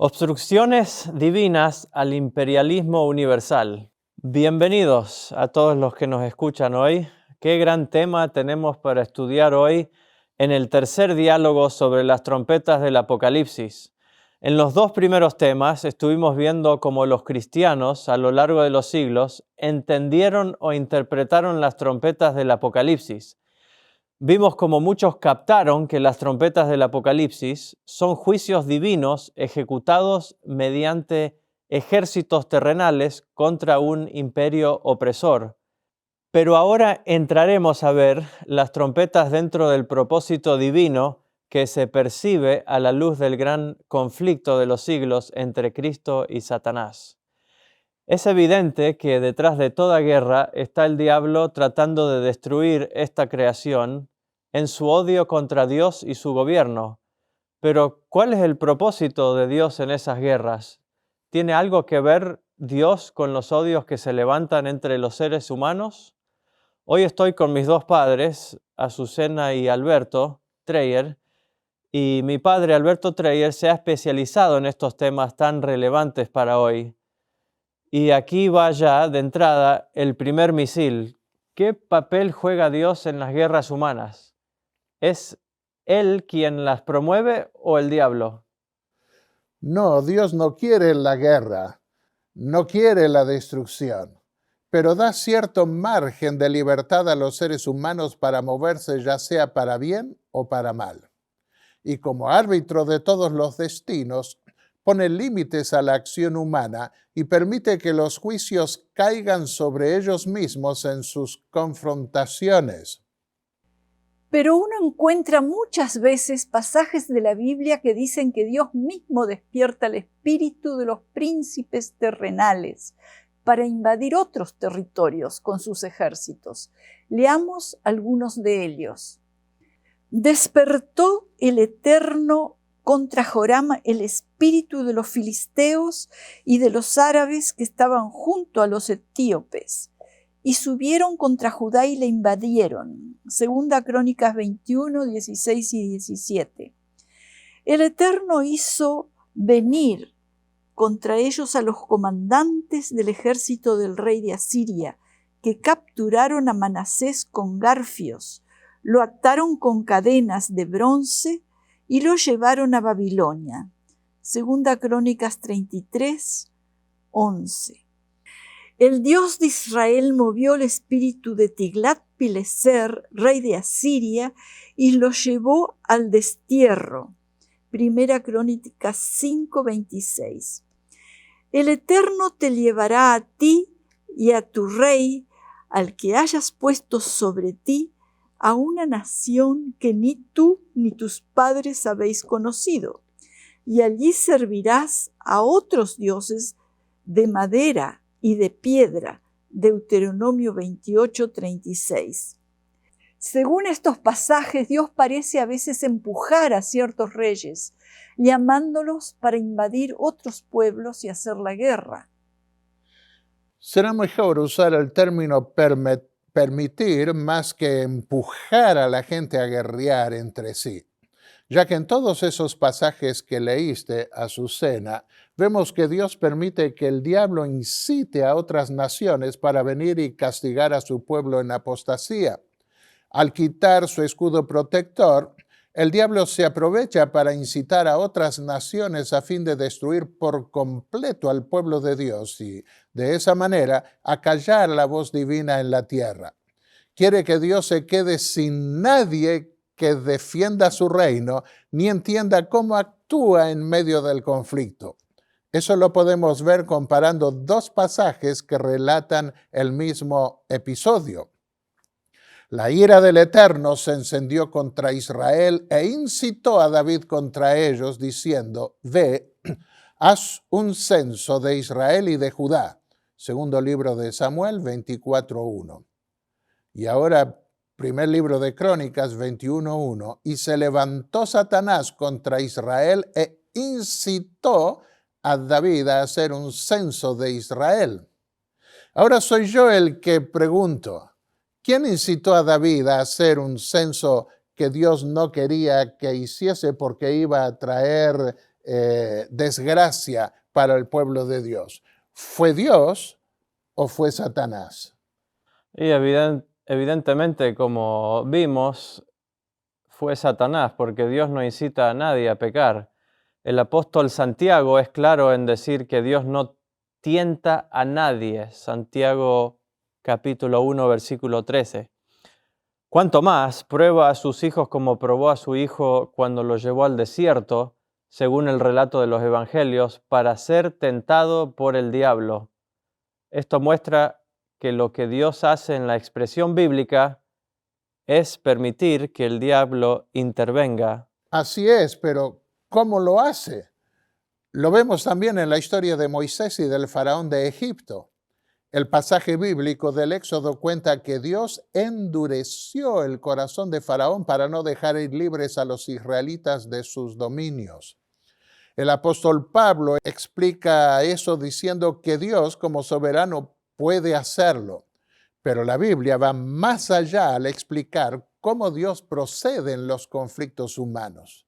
Obstrucciones divinas al imperialismo universal. Bienvenidos a todos los que nos escuchan hoy. Qué gran tema tenemos para estudiar hoy en el tercer diálogo sobre las trompetas del Apocalipsis. En los dos primeros temas estuvimos viendo cómo los cristianos a lo largo de los siglos entendieron o interpretaron las trompetas del Apocalipsis. Vimos como muchos captaron que las trompetas del Apocalipsis son juicios divinos ejecutados mediante ejércitos terrenales contra un imperio opresor. Pero ahora entraremos a ver las trompetas dentro del propósito divino que se percibe a la luz del gran conflicto de los siglos entre Cristo y Satanás. Es evidente que detrás de toda guerra está el diablo tratando de destruir esta creación en su odio contra Dios y su gobierno. Pero, ¿cuál es el propósito de Dios en esas guerras? ¿Tiene algo que ver Dios con los odios que se levantan entre los seres humanos? Hoy estoy con mis dos padres, Azucena y Alberto Treyer, y mi padre Alberto Treyer se ha especializado en estos temas tan relevantes para hoy. Y aquí va ya de entrada el primer misil. ¿Qué papel juega Dios en las guerras humanas? ¿Es Él quien las promueve o el diablo? No, Dios no quiere la guerra, no quiere la destrucción, pero da cierto margen de libertad a los seres humanos para moverse ya sea para bien o para mal. Y como árbitro de todos los destinos, pone límites a la acción humana y permite que los juicios caigan sobre ellos mismos en sus confrontaciones. Pero uno encuentra muchas veces pasajes de la Biblia que dicen que Dios mismo despierta el espíritu de los príncipes terrenales para invadir otros territorios con sus ejércitos. Leamos algunos de ellos. Despertó el Eterno contra Joram el espíritu de los filisteos y de los árabes que estaban junto a los etíopes, y subieron contra Judá y le invadieron. Segunda Crónicas 21, 16 y 17. El Eterno hizo venir contra ellos a los comandantes del ejército del rey de Asiria, que capturaron a Manasés con garfios, lo ataron con cadenas de bronce y lo llevaron a Babilonia. Segunda Crónicas 33, 11. El Dios de Israel movió el espíritu de Tiglat-Pileser, rey de Asiria, y lo llevó al destierro. Primera Crónicas 5:26. El Eterno te llevará a ti y a tu rey, al que hayas puesto sobre ti, a una nación que ni tú ni tus padres habéis conocido, y allí servirás a otros dioses de madera y de piedra. Deuteronomio 28:36. Según estos pasajes, Dios parece a veces empujar a ciertos reyes, llamándolos para invadir otros pueblos y hacer la guerra. Será mejor usar el término permitir más que empujar a la gente a guerrear entre sí, ya que en todos esos pasajes que leíste, Azucena, vemos que Dios permite que el diablo incite a otras naciones para venir y castigar a su pueblo en apostasía. Al quitar su escudo protector, el diablo se aprovecha para incitar a otras naciones a fin de destruir por completo al pueblo de Dios y, de esa manera, acallar la voz divina en la tierra. Quiere que Dios se quede sin nadie que defienda su reino, ni entienda cómo actúa en medio del conflicto. Eso lo podemos ver comparando dos pasajes que relatan el mismo episodio. La ira del Eterno se encendió contra Israel e incitó a David contra ellos, diciendo: Ve, haz un censo de Israel y de Judá. Segundo libro de Samuel 24:1. Y ahora, primer libro de Crónicas 21:1. Y se levantó Satanás contra Israel e incitó a David a hacer un censo de Israel. Ahora soy yo el que pregunto, ¿quién incitó a David a hacer un censo que Dios no quería que hiciese porque iba a traer desgracia para el pueblo de Dios. ¿Fue Dios o fue Satanás? Y evidentemente, como vimos, fue Satanás, porque Dios no incita a nadie a pecar. El apóstol Santiago es claro en decir que Dios no tienta a nadie. Santiago capítulo 1, versículo 13. Cuanto más prueba a sus hijos como probó a su hijo cuando lo llevó al desierto, según el relato de los evangelios, para ser tentado por el diablo. Esto muestra que lo que Dios hace en la expresión bíblica es permitir que el diablo intervenga. Así es, pero ¿cómo lo hace? Lo vemos también en la historia de Moisés y del faraón de Egipto. El pasaje bíblico del Éxodo cuenta que Dios endureció el corazón de Faraón para no dejar ir libres a los israelitas de sus dominios. El apóstol Pablo explica eso diciendo que Dios, como soberano, puede hacerlo. Pero la Biblia va más allá al explicar cómo Dios procede en los conflictos humanos.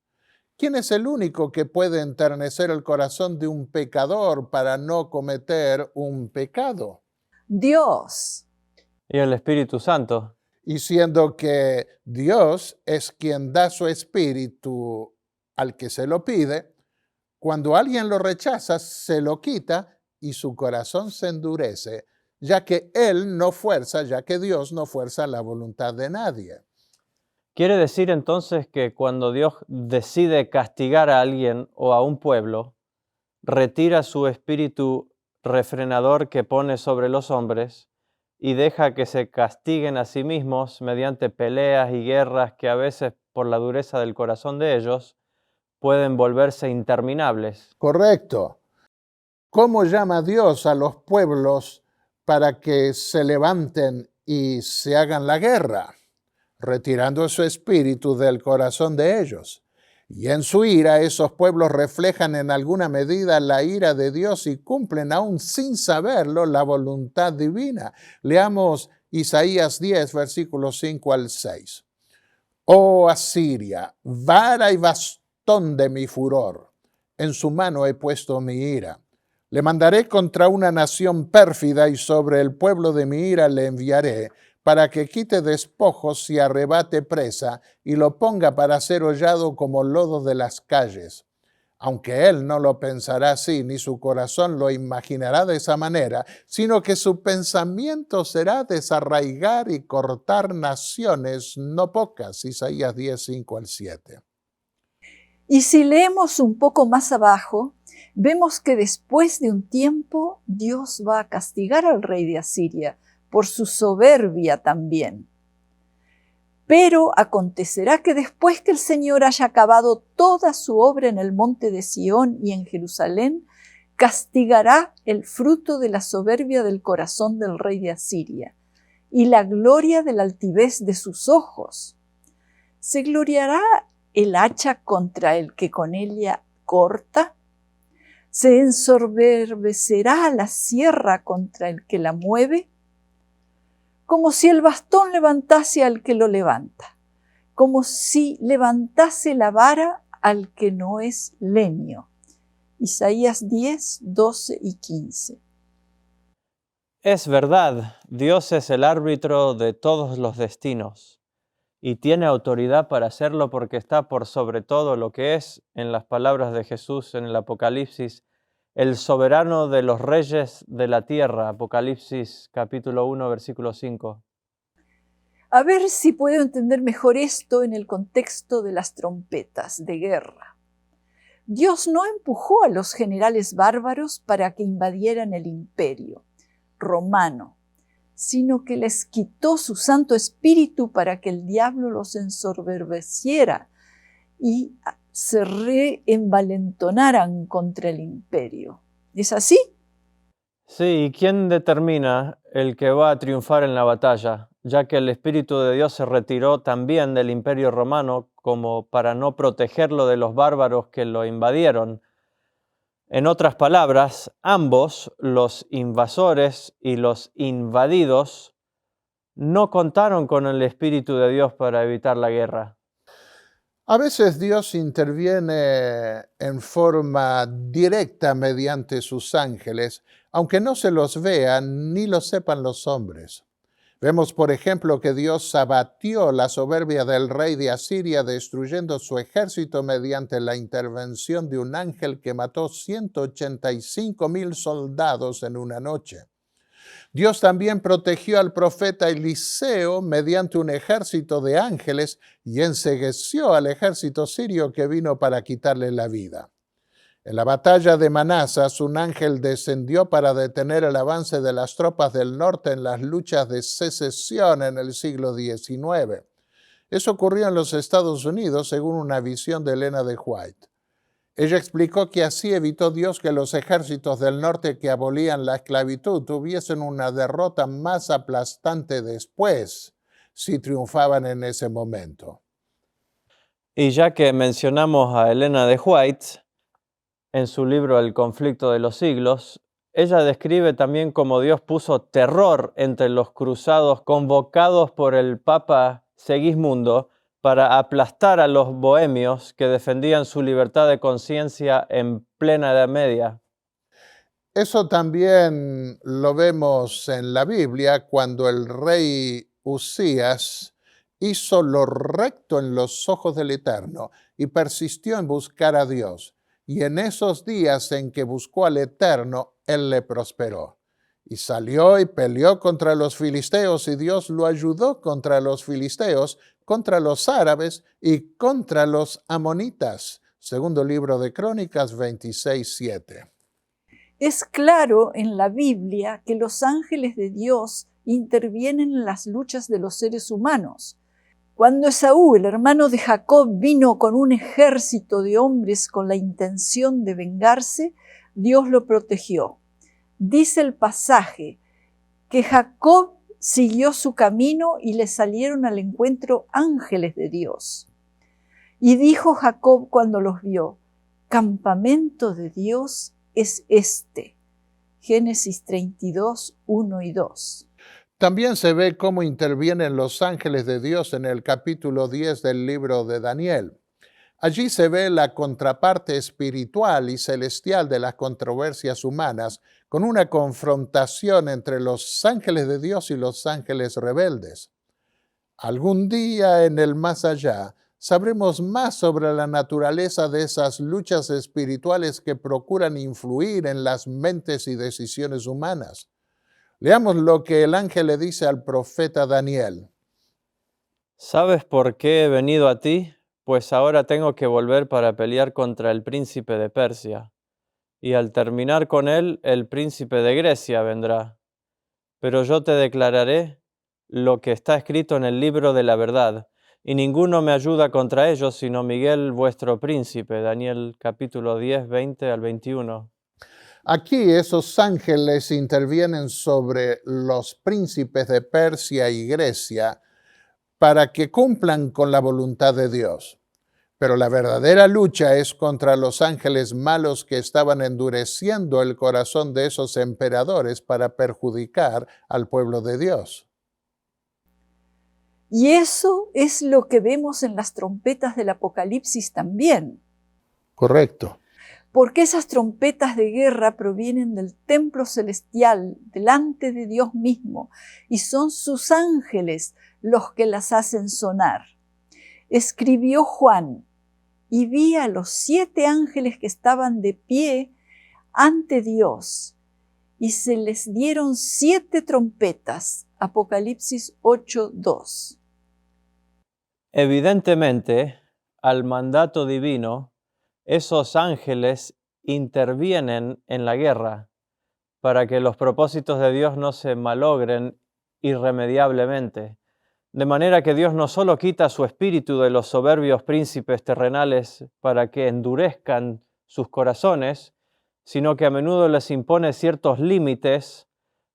¿Quién es el único que puede enternecer el corazón de un pecador para no cometer un pecado? Dios. Y el Espíritu Santo. Y siendo que Dios es quien da su espíritu al que se lo pide, cuando alguien lo rechaza, se lo quita y su corazón se endurece, ya que Dios no fuerza la voluntad de nadie. Quiere decir entonces que cuando Dios decide castigar a alguien o a un pueblo, retira su espíritu refrenador que pone sobre los hombres y deja que se castiguen a sí mismos mediante peleas y guerras que a veces, por la dureza del corazón de ellos, pueden volverse interminables. Correcto. ¿Cómo llama Dios a los pueblos para que se levanten y se hagan la guerra? Retirando su espíritu del corazón de ellos. Y en su ira esos pueblos reflejan en alguna medida la ira de Dios y cumplen aún sin saberlo la voluntad divina. Leamos Isaías 10, versículos 5 al 6. Oh Asiria, vara y bastón de mi furor, en su mano he puesto mi ira. Le mandaré contra una nación pérfida y sobre el pueblo de mi ira le enviaré, para que quite despojos y arrebate presa y lo ponga para ser hollado como lodo de las calles. Aunque él no lo pensará así, ni su corazón lo imaginará de esa manera, sino que su pensamiento será desarraigar y cortar naciones no pocas. Isaías 10, 5 al 7. Y si leemos un poco más abajo, vemos que después de un tiempo Dios va a castigar al rey de Asiria por su soberbia también. Pero acontecerá que después que el Señor haya acabado toda su obra en el monte de Sión y en Jerusalén, castigará el fruto de la soberbia del corazón del rey de Asiria y la gloria de la altivez de sus ojos. ¿Se gloriará el hacha contra el que con ella corta? ¿Se ensoberbecerá la sierra contra el que la mueve? Como si el bastón levantase al que lo levanta, como si levantase la vara al que no es leño. Isaías 10, 12 y 15. Es verdad, Dios es el árbitro de todos los destinos y tiene autoridad para hacerlo porque está por sobre todo lo que es, en las palabras de Jesús en el Apocalipsis, el soberano de los reyes de la tierra. Apocalipsis capítulo 1, versículo 5. A ver si puedo entender mejor esto en el contexto de las trompetas de guerra. Dios no empujó a los generales bárbaros para que invadieran el imperio romano, sino que les quitó su Santo Espíritu para que el diablo los ensoberbeciera y se reenvalentonaran contra el imperio. ¿Es así? Sí, ¿y quién determina el que va a triunfar en la batalla? Ya que el Espíritu de Dios se retiró también del Imperio Romano como para no protegerlo de los bárbaros que lo invadieron. En otras palabras, ambos, los invasores y los invadidos, no contaron con el Espíritu de Dios para evitar la guerra. A veces Dios interviene en forma directa mediante sus ángeles, aunque no se los vean ni lo sepan los hombres. Vemos, por ejemplo, que Dios abatió la soberbia del rey de Asiria, destruyendo su ejército mediante la intervención de un ángel que mató 185,000 soldados en una noche. Dios también protegió al profeta Eliseo mediante un ejército de ángeles y encegueció al ejército sirio que vino para quitarle la vida. En la batalla de Manasas, un ángel descendió para detener el avance de las tropas del norte en las luchas de secesión en el siglo XIX. Eso ocurrió en los Estados Unidos según una visión de Elena de White. Ella explicó que así evitó Dios que los ejércitos del norte que abolían la esclavitud tuviesen una derrota más aplastante después, si triunfaban en ese momento. Y ya que mencionamos a Elena de White, en su libro El conflicto de los siglos, ella describe también cómo Dios puso terror entre los cruzados convocados por el Papa Segismundo para aplastar a los bohemios que defendían su libertad de conciencia en plena Edad Media. Eso también lo vemos en la Biblia cuando el rey Usías hizo lo recto en los ojos del Eterno y persistió en buscar a Dios. Y en esos días en que buscó al Eterno, Él le prosperó. Y salió y peleó contra los filisteos, y Dios lo ayudó contra los filisteos, contra los árabes y contra los amonitas. Segundo libro de Crónicas 26:7. Es claro en la Biblia que los ángeles de Dios intervienen en las luchas de los seres humanos. Cuando Esaú, el hermano de Jacob, vino con un ejército de hombres con la intención de vengarse, Dios lo protegió. Dice el pasaje que Jacob siguió su camino y le salieron al encuentro ángeles de Dios. Y dijo Jacob cuando los vio: campamento de Dios es este. Génesis 32, 1 y 2. También se ve cómo intervienen los ángeles de Dios en el capítulo 10 del libro de Daniel. Allí se ve la contraparte espiritual y celestial de las controversias humanas, con una confrontación entre los ángeles de Dios y los ángeles rebeldes. Algún día en el más allá sabremos más sobre la naturaleza de esas luchas espirituales que procuran influir en las mentes y decisiones humanas. Leamos lo que el ángel le dice al profeta Daniel. ¿Sabes por qué he venido a ti? Pues ahora tengo que volver para pelear contra el príncipe de Persia. Y al terminar con él, el príncipe de Grecia vendrá. Pero yo te declararé lo que está escrito en el libro de la verdad, y ninguno me ayuda contra ellos, sino Miguel, vuestro príncipe. Daniel capítulo 10, 20 al 21. Aquí esos ángeles intervienen sobre los príncipes de Persia y Grecia para que cumplan con la voluntad de Dios. Pero la verdadera lucha es contra los ángeles malos que estaban endureciendo el corazón de esos emperadores para perjudicar al pueblo de Dios. Y eso es lo que vemos en las trompetas del Apocalipsis también. Correcto. Porque esas trompetas de guerra provienen del templo celestial, delante de Dios mismo, y son sus ángeles los que las hacen sonar. Escribió Juan: y vi a los 7 ángeles que estaban de pie ante Dios, y se les dieron 7 trompetas. Apocalipsis 8:2. Evidentemente, al mandato divino, esos ángeles intervienen en la guerra para que los propósitos de Dios no se malogren irremediablemente. De manera que Dios no solo quita su espíritu de los soberbios príncipes terrenales para que endurezcan sus corazones, sino que a menudo les impone ciertos límites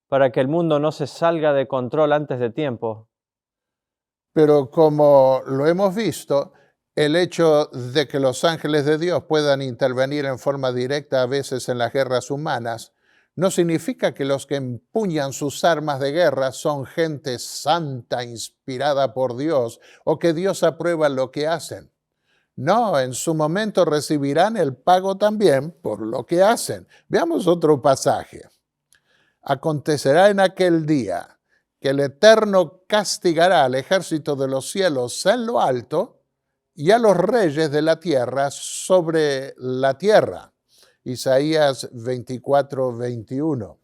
para que el mundo no se salga de control antes de tiempo. Pero como lo hemos visto, el hecho de que los ángeles de Dios puedan intervenir en forma directa a veces en las guerras humanas no significa que los que empuñan sus armas de guerra son gente santa inspirada por Dios o que Dios aprueba lo que hacen. No, en su momento recibirán el pago también por lo que hacen. Veamos otro pasaje. Acontecerá en aquel día que el Eterno castigará al ejército de los cielos en lo alto y a los reyes de la tierra sobre la tierra. Isaías 24, 21.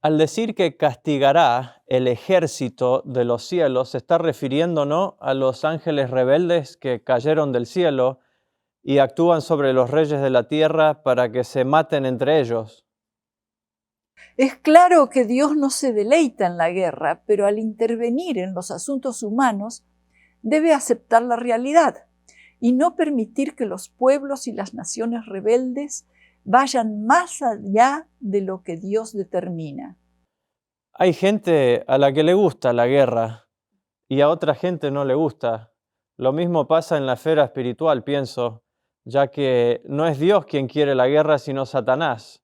Al decir que castigará el ejército de los cielos, se está refiriendo, ¿no?, a los ángeles rebeldes que cayeron del cielo y actúan sobre los reyes de la tierra para que se maten entre ellos. Es claro que Dios no se deleita en la guerra, pero al intervenir en los asuntos humanos, debe aceptar la realidad y no permitir que los pueblos y las naciones rebeldes vayan más allá de lo que Dios determina. Hay gente a la que le gusta la guerra y a otra gente no le gusta. Lo mismo pasa en la esfera espiritual, pienso, ya que no es Dios quien quiere la guerra, sino Satanás.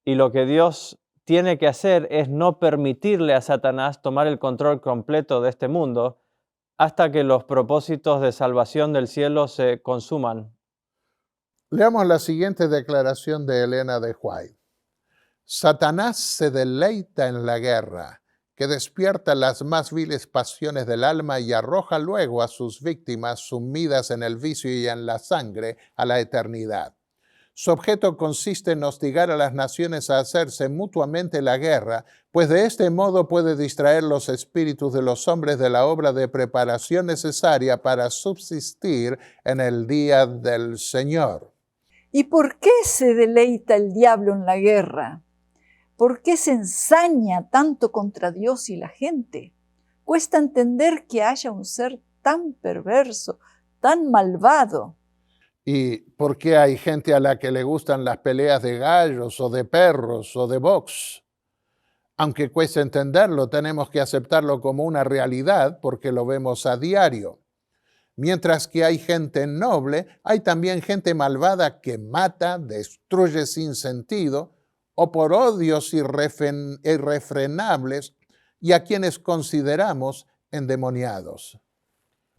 Y lo que Dios tiene que hacer es no permitirle a Satanás tomar el control completo de este mundo hasta que los propósitos de salvación del cielo se consuman. Leamos la siguiente declaración de Elena de White. Satanás se deleita en la guerra, que despierta las más viles pasiones del alma y arroja luego a sus víctimas sumidas en el vicio y en la sangre a la eternidad. Su objeto consiste en hostigar a las naciones a hacerse mutuamente la guerra, pues de este modo puede distraer los espíritus de los hombres de la obra de preparación necesaria para subsistir en el día del Señor. ¿Y por qué se deleita el diablo en la guerra? ¿Por qué se ensaña tanto contra Dios y la gente? Cuesta entender que haya un ser tan perverso, tan malvado. ¿Y por qué hay gente a la que le gustan las peleas de gallos o de perros o de box? Aunque cueste entenderlo, tenemos que aceptarlo como una realidad porque lo vemos a diario. Mientras que hay gente noble, hay también gente malvada que mata, destruye sin sentido o por odios irrefrenables y a quienes consideramos endemoniados.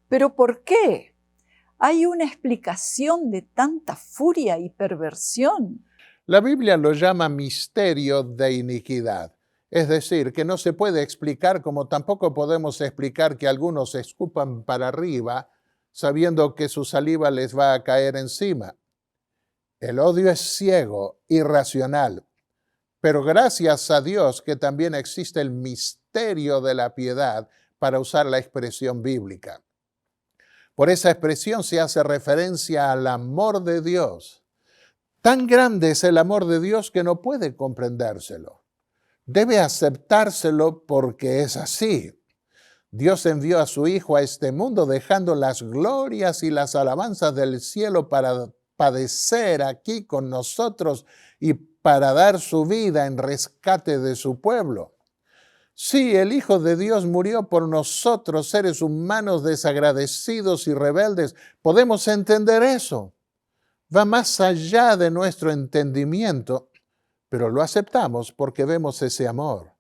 ¿Pero por qué? ¿Hay una explicación de tanta furia y perversión? La Biblia lo llama misterio de iniquidad. Es decir, que no se puede explicar, como tampoco podemos explicar que algunos escupan para arriba sabiendo que su saliva les va a caer encima. El odio es ciego, irracional, pero gracias a Dios que también existe el misterio de la piedad para usar la expresión bíblica. Por esa expresión se hace referencia al amor de Dios. Tan grande es el amor de Dios que no puede comprendérselo. Debe aceptárselo porque es así. Dios envió a su Hijo a este mundo dejando las glorias y las alabanzas del cielo para padecer aquí con nosotros y para dar su vida en rescate de su pueblo. Sí, el Hijo de Dios murió por nosotros, seres humanos desagradecidos y rebeldes. Podemos entender eso. Va más allá de nuestro entendimiento, pero lo aceptamos porque vemos ese amor.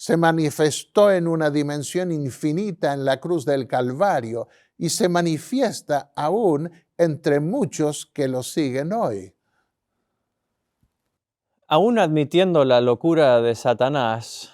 Se manifestó en una dimensión infinita en la cruz del Calvario y se manifiesta aún entre muchos que lo siguen hoy. Aún admitiendo la locura de Satanás,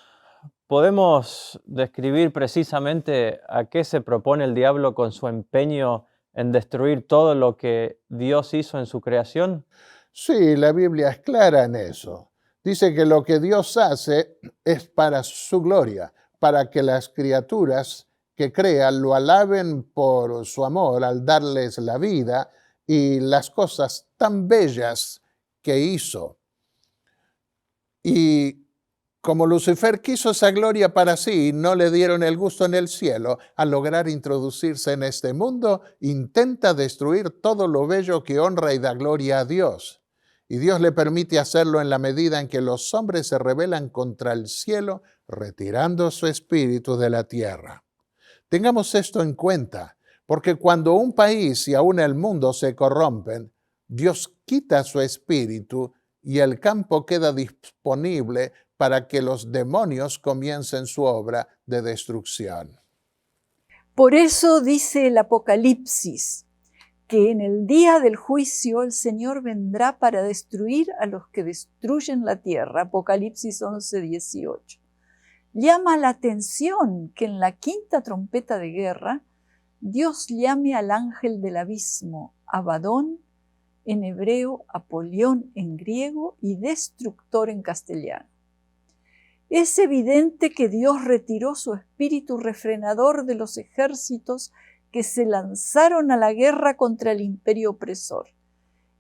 ¿podemos describir precisamente a qué se propone el diablo con su empeño en destruir todo lo que Dios hizo en su creación? Sí, la Biblia es clara en eso. Dice que lo que Dios hace es para su gloria, para que las criaturas que crea lo alaben por su amor al darles la vida y las cosas tan bellas que hizo. Y como Lucifer quiso esa gloria para sí y no le dieron el gusto en el cielo, al lograr introducirse en este mundo, intenta destruir todo lo bello que honra y da gloria a Dios. Y Dios le permite hacerlo en la medida en que los hombres se rebelan contra el cielo, retirando su espíritu de la tierra. Tengamos esto en cuenta, porque cuando un país y aún el mundo se corrompen, Dios quita su espíritu y el campo queda disponible para que los demonios comiencen su obra de destrucción. Por eso dice el Apocalipsis, que en el día del juicio el Señor vendrá para destruir a los que destruyen la tierra. Apocalipsis 11:18. Llama la atención que en la quinta trompeta de guerra Dios llame al ángel del abismo, Abadón en hebreo, Apolión en griego y destructor en castellano. Es evidente que Dios retiró su espíritu refrenador de los ejércitos que se lanzaron a la guerra contra el imperio opresor.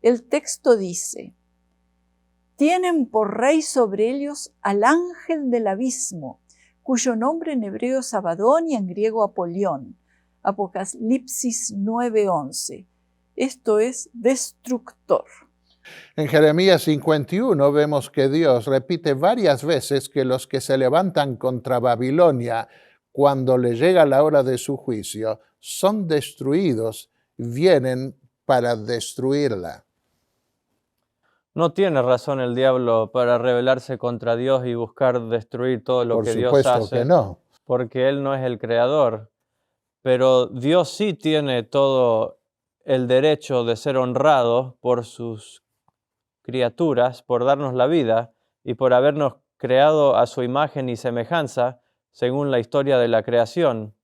El texto dice: tienen por rey sobre ellos al ángel del abismo, cuyo nombre en hebreo es Abadón y en griego Apolión. Apocalipsis 9:11. Esto es destructor. En Jeremías 51 vemos que Dios repite varias veces que los que se levantan contra Babilonia cuando le llega la hora de su juicio son destruidos, vienen para destruirla. No tiene razón el diablo para rebelarse contra Dios y buscar destruir todo lo que Dios hace. Por supuesto que no. Porque Él no es el creador. Pero Dios sí tiene todo el derecho de ser honrado por sus criaturas, por darnos la vida y por habernos creado a su imagen y semejanza, según la historia de la creación.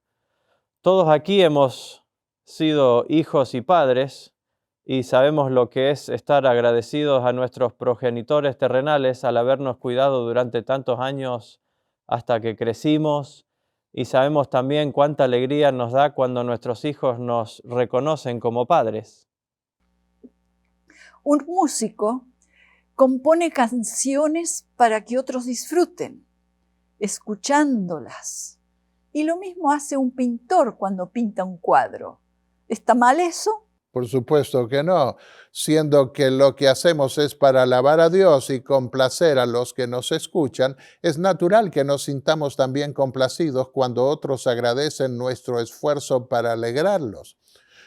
Todos aquí hemos sido hijos y padres y sabemos lo que es estar agradecidos a nuestros progenitores terrenales al habernos cuidado durante tantos años hasta que crecimos, y sabemos también cuánta alegría nos da cuando nuestros hijos nos reconocen como padres. Un músico compone canciones para que otros disfruten, escuchándolas. Y lo mismo hace un pintor cuando pinta un cuadro. ¿Está mal eso? Por supuesto que no, siendo que lo que hacemos es para alabar a Dios y complacer a los que nos escuchan, es natural que nos sintamos también complacidos cuando otros agradecen nuestro esfuerzo para alegrarlos.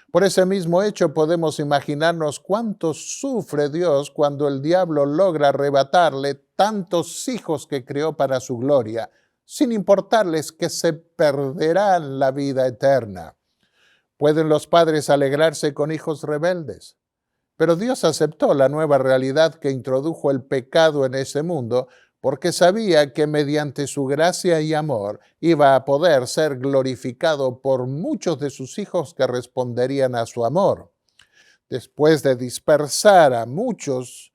Por ese mismo hecho podemos imaginarnos cuánto sufre Dios cuando el diablo logra arrebatarle tantos hijos que creó para su gloria, sin importarles que se perderán la vida eterna. ¿Pueden los padres alegrarse con hijos rebeldes? Pero Dios aceptó la nueva realidad que introdujo el pecado en ese mundo porque sabía que mediante su gracia y amor iba a poder ser glorificado por muchos de sus hijos que responderían a su amor. Después de dispersar a muchos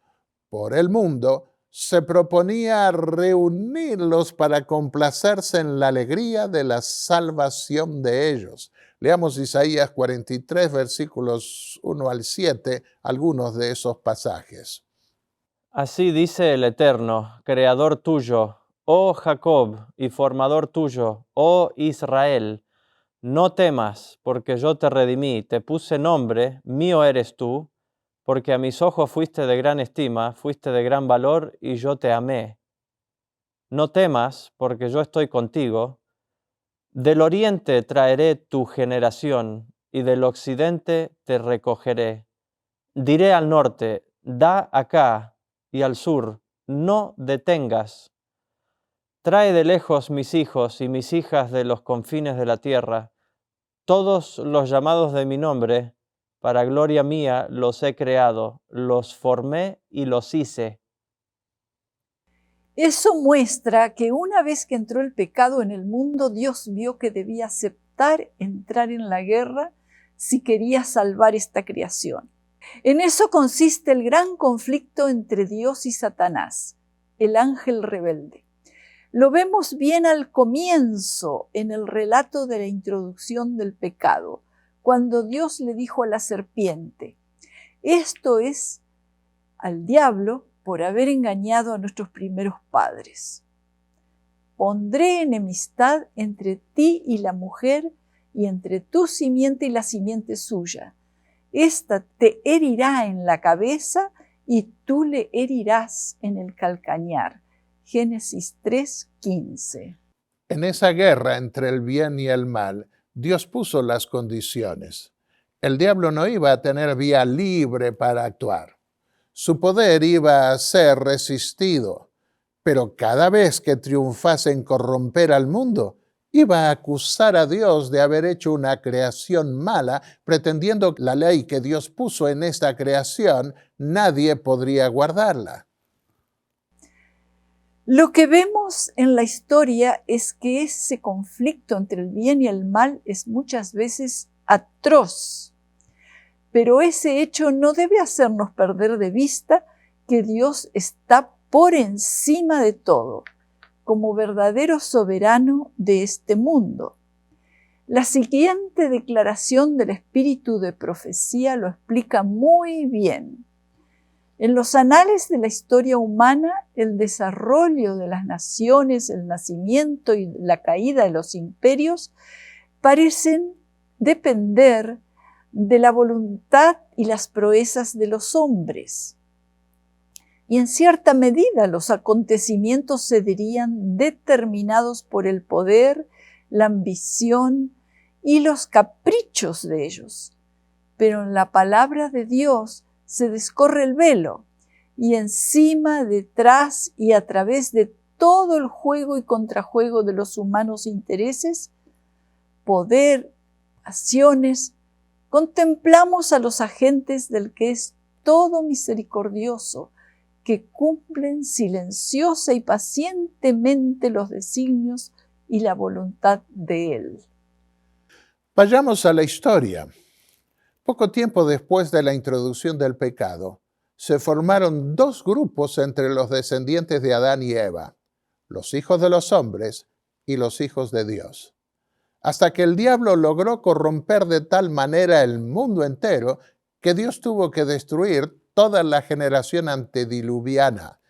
por el mundo, se proponía reunirlos para complacerse en la alegría de la salvación de ellos. Leamos Isaías 43, versículos 1 al 7, algunos de esos pasajes. Así dice el Eterno, creador tuyo, oh Jacob, y formador tuyo, oh Israel. No temas, porque yo te redimí, te puse nombre, mío eres tú, porque a mis ojos fuiste de gran estima, fuiste de gran valor, y yo te amé. No temas, porque yo estoy contigo. Del oriente traeré tu generación, y del occidente te recogeré. Diré al norte, da acá, y al sur, no detengas. Trae de lejos mis hijos y mis hijas de los confines de la tierra, todos los llamados de mi nombre, para gloria mía los he creado, los formé y los hice. Eso muestra que una vez que entró el pecado en el mundo, Dios vio que debía aceptar entrar en la guerra si quería salvar esta creación. En eso consiste el gran conflicto entre Dios y Satanás, el ángel rebelde. Lo vemos bien al comienzo en el relato de la introducción del pecado, cuando Dios le dijo a la serpiente: esto es al diablo por haber engañado a nuestros primeros padres. Pondré enemistad entre ti y la mujer, y entre tu simiente y la simiente suya. Esta te herirá en la cabeza y tú le herirás en el calcañar. Génesis 3:15. En esa guerra entre el bien y el mal, Dios puso las condiciones. El diablo no iba a tener vía libre para actuar. Su poder iba a ser resistido, pero cada vez que triunfase en corromper al mundo, iba a acusar a Dios de haber hecho una creación mala, pretendiendo que la ley que Dios puso en esta creación, nadie podría guardarla. Lo que vemos en la historia es que ese conflicto entre el bien y el mal es muchas veces atroz, pero ese hecho no debe hacernos perder de vista que Dios está por encima de todo, como verdadero soberano de este mundo. La siguiente declaración del espíritu de profecía lo explica muy bien. En los anales de la historia humana, el desarrollo de las naciones, el nacimiento y la caída de los imperios parecen depender de la voluntad y las proezas de los hombres. Y en cierta medida los acontecimientos se dirían determinados por el poder, la ambición y los caprichos de ellos. Pero en la palabra de Dios se descorre el velo y encima, detrás y a través de todo el juego y contrajuego de los humanos intereses, poder, pasiones, contemplamos a los agentes del que es todo misericordioso, que cumplen silenciosa y pacientemente los designios y la voluntad de Él. Vayamos a la historia. Poco tiempo después de la introducción del pecado, se formaron dos grupos entre los descendientes de Adán y Eva, los hijos de los hombres y los hijos de Dios, hasta que el diablo logró corromper de tal manera el mundo entero que Dios tuvo que destruir toda la generación antediluviana,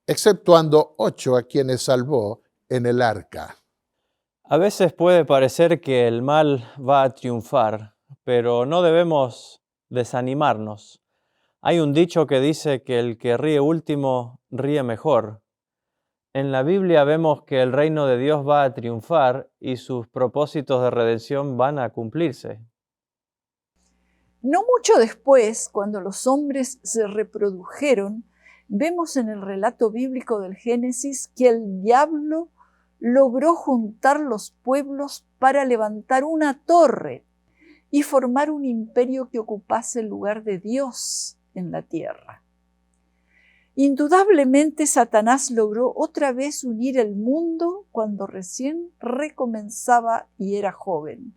exceptuando 8 a quienes salvó en el arca. A veces puede parecer que el mal va a triunfar, pero no debemos desanimarnos. Hay un dicho que dice que el que ríe último ríe mejor. En la Biblia vemos que el reino de Dios va a triunfar y sus propósitos de redención van a cumplirse. No mucho después, cuando los hombres se reprodujeron, vemos en el relato bíblico del Génesis que el diablo logró juntar los pueblos para levantar una torre y formar un imperio que ocupase el lugar de Dios en la tierra. Indudablemente Satanás logró otra vez unir el mundo cuando recién recomenzaba y era joven,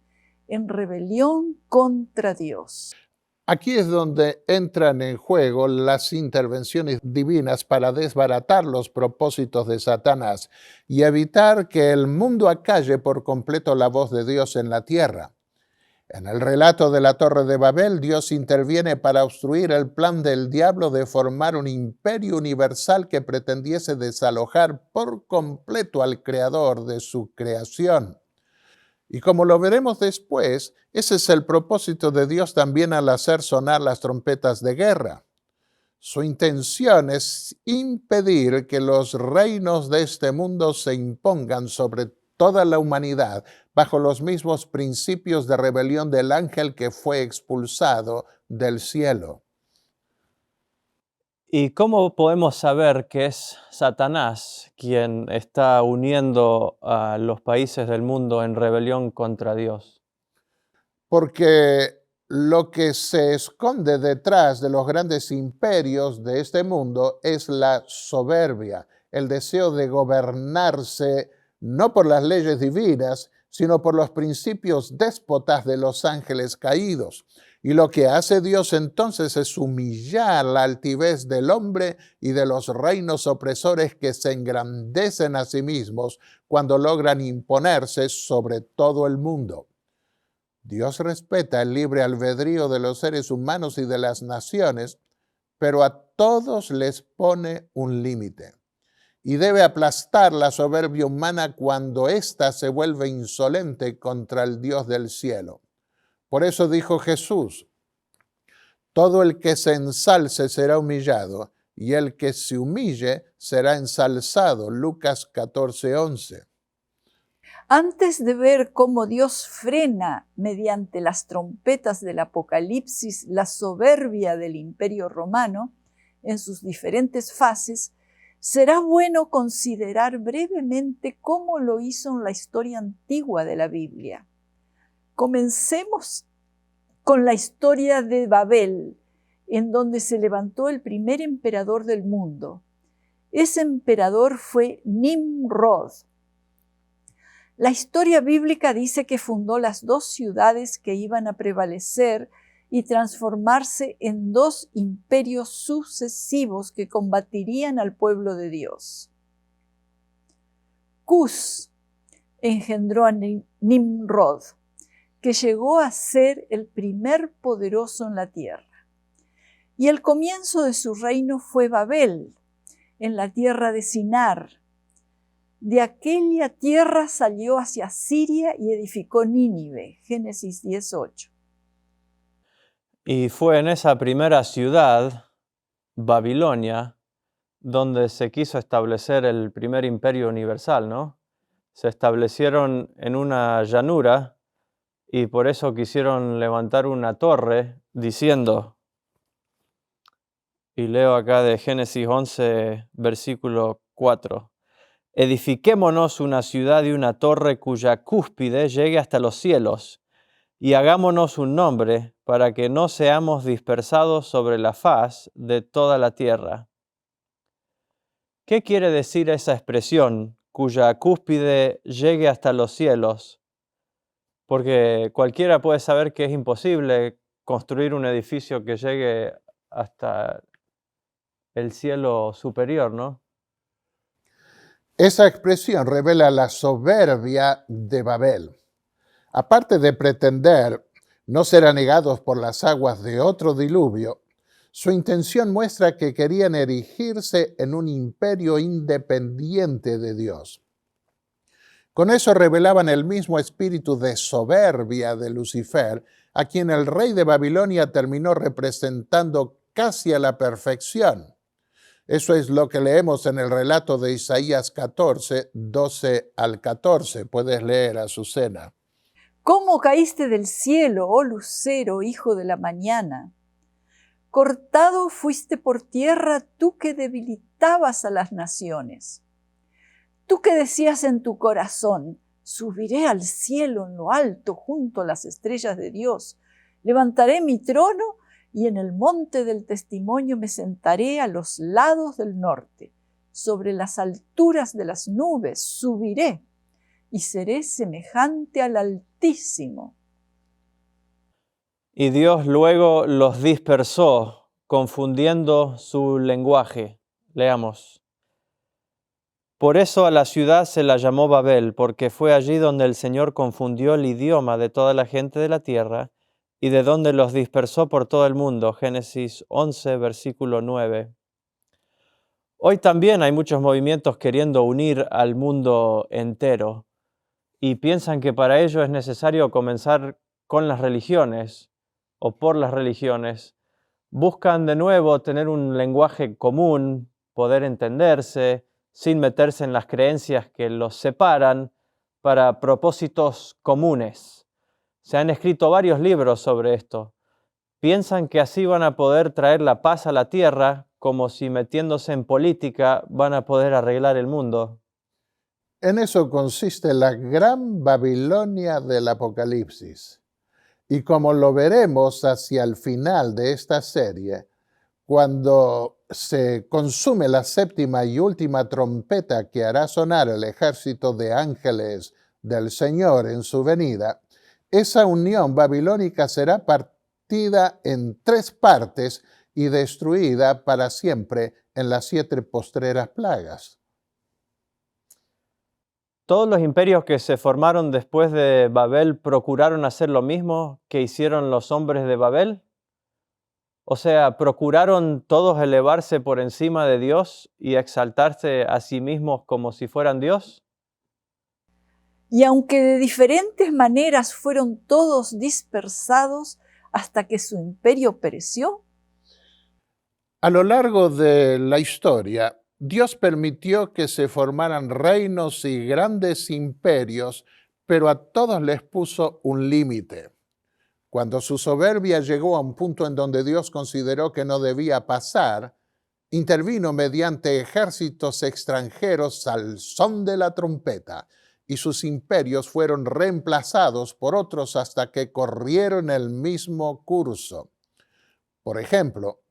en rebelión contra Dios. Aquí es donde entran en juego las intervenciones divinas para desbaratar los propósitos de Satanás y evitar que el mundo acalle por completo la voz de Dios en la tierra. En el relato de la Torre de Babel, Dios interviene para obstruir el plan del diablo de formar un imperio universal que pretendiese desalojar por completo al creador de su creación. Y como lo veremos después, ese es el propósito de Dios también al hacer sonar las trompetas de guerra. Su intención es impedir que los reinos de este mundo se impongan sobre toda la humanidad bajo los mismos principios de rebelión del ángel que fue expulsado del cielo. ¿Y cómo podemos saber que es Satanás quien está uniendo a los países del mundo en rebelión contra Dios? Porque lo que se esconde detrás de los grandes imperios de este mundo es la soberbia, el deseo de gobernarse no por las leyes divinas, sino por los principios déspotas de los ángeles caídos. Y lo que hace Dios entonces es humillar la altivez del hombre y de los reinos opresores que se engrandecen a sí mismos cuando logran imponerse sobre todo el mundo. Dios respeta el libre albedrío de los seres humanos y de las naciones, pero a todos les pone un límite. Y debe aplastar la soberbia humana cuando ésta se vuelve insolente contra el Dios del cielo. Por eso dijo Jesús: todo el que se ensalce será humillado, y el que se humille será ensalzado. Lucas 14:11. Antes de ver cómo Dios frena mediante las trompetas del Apocalipsis la soberbia del Imperio Romano en sus diferentes fases, será bueno considerar brevemente cómo lo hizo en la historia antigua de la Biblia. Comencemos con la historia de Babel, en donde se levantó el primer emperador del mundo. Ese emperador fue Nimrod. La historia bíblica dice que fundó las dos ciudades que iban a prevalecer y transformarse en dos imperios sucesivos que combatirían al pueblo de Dios. Cus engendró a Nimrod, que llegó a ser el primer poderoso en la tierra. Y el comienzo de su reino fue Babel, en la tierra de Sinar. De aquella tierra salió hacia Siria y edificó Nínive, Génesis 10:8. Y fue en esa primera ciudad, Babilonia, donde se quiso establecer el primer imperio universal, ¿no? Se establecieron en una llanura y por eso quisieron levantar una torre diciendo, y leo acá de Génesis 11, versículo 4, edifiquémonos una ciudad y una torre cuya cúspide llegue hasta los cielos, y hagámonos un nombre para que no seamos dispersados sobre la faz de toda la tierra. ¿Qué quiere decir esa expresión, cuya cúspide llegue hasta los cielos? Porque cualquiera puede saber que es imposible construir un edificio que llegue hasta el cielo superior, ¿no? Esa expresión revela la soberbia de Babel. Aparte de pretender no ser anegados por las aguas de otro diluvio, su intención muestra que querían erigirse en un imperio independiente de Dios. Con eso revelaban el mismo espíritu de soberbia de Lucifer, a quien el rey de Babilonia terminó representando casi a la perfección. Eso es lo que leemos en el relato de Isaías 14, 12 al 14. Puedes leer, Azucena. ¿Cómo caíste del cielo, oh lucero, hijo de la mañana? Cortado fuiste por tierra tú que debilitabas a las naciones. Tú que decías en tu corazón, subiré al cielo en lo alto junto a las estrellas de Dios. Levantaré mi trono y en el monte del testimonio me sentaré a los lados del norte. Sobre las alturas de las nubes subiré y seré semejante al Altísimo. Y Dios luego los dispersó, confundiendo su lenguaje. Leamos. Por eso a la ciudad se la llamó Babel, porque fue allí donde el Señor confundió el idioma de toda la gente de la tierra y de donde los dispersó por todo el mundo. Génesis 11, versículo 9. Hoy también hay muchos movimientos queriendo unir al mundo entero y piensan que para ello es necesario comenzar con las religiones o por las religiones. Buscan de nuevo tener un lenguaje común, poder entenderse, sin meterse en las creencias que los separan para propósitos comunes. Se han escrito varios libros sobre esto. Piensan que así van a poder traer la paz a la tierra, como si metiéndose en política van a poder arreglar el mundo. En eso consiste la gran Babilonia del Apocalipsis. Y como lo veremos hacia el final de esta serie, cuando se consume la séptima y última trompeta que hará sonar el ejército de ángeles del Señor en su venida, esa unión babilónica será partida en 3 partes y destruida para siempre en las 7 postreras plagas. ¿Todos los imperios que se formaron después de Babel procuraron hacer lo mismo que hicieron los hombres de Babel? O sea, ¿procuraron todos elevarse por encima de Dios y exaltarse a sí mismos como si fueran Dios? Y aunque de diferentes maneras fueron todos dispersados hasta que su imperio pereció. A lo largo de la historia, Dios permitió que se formaran reinos y grandes imperios, pero a todos les puso un límite. Cuando su soberbia llegó a un punto en donde Dios consideró que no debía pasar, intervino mediante ejércitos extranjeros al son de la trompeta, y sus imperios fueron reemplazados por otros hasta que corrieron el mismo curso. Por ejemplo,